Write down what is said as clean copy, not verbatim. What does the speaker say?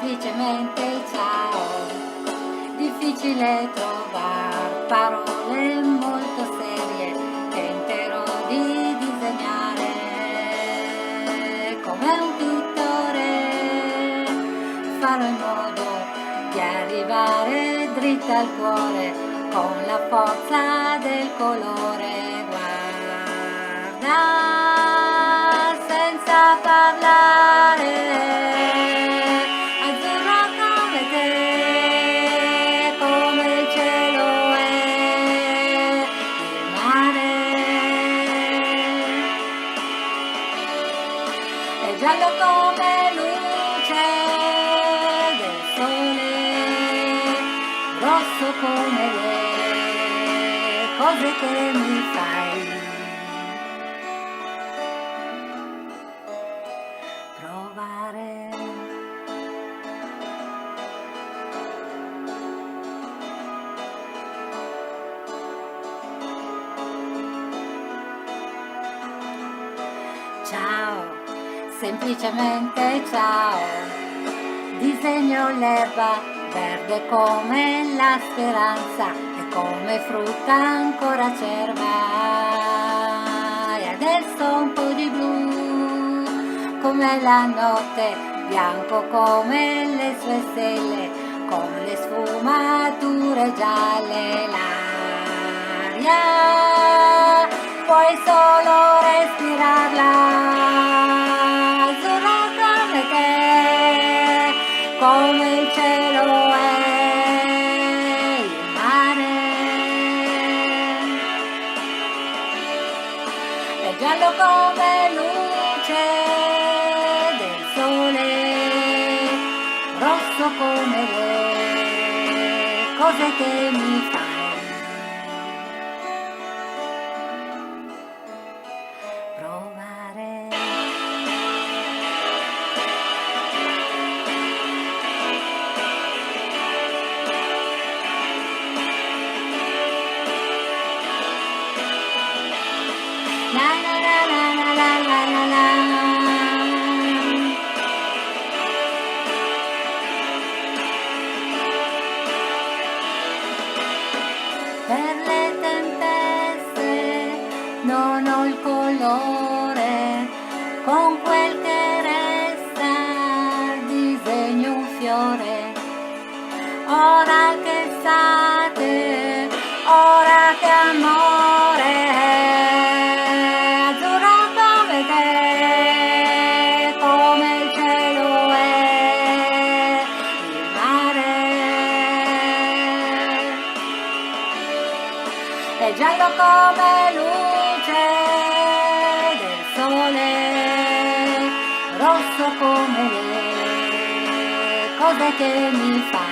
semplicemente ciao. Difficile trovare parole molto serie, tenterò di disegnare come un pittore, farò in modo di arrivare dritta al cuore con la forza del colore. Guarda senza parlare, azzurro come te, come il cielo è il mare, è giallo come luce del sole, rosso come le cose che mi fai provare. Ciao, semplicemente ciao, disegno l'erba verde come la speranza e come frutta ancora acerba, e adesso un po' di blu come la notte, bianco come le sue stelle, con le sfumature gialle. L'aria puoi solo respirarla, azzurra come te, come il cielo è il mare, è giallo come luce del sole, rosso come le cose che mi fai provare. La la la la la la la la. Per le tempeste non ho il colore, con quel che resta disegno un fiore. Ora che estate, ora che amore, azzurro come te, come il cielo è il mare, è giallo come luce del sole, rosso come le cose che mi fai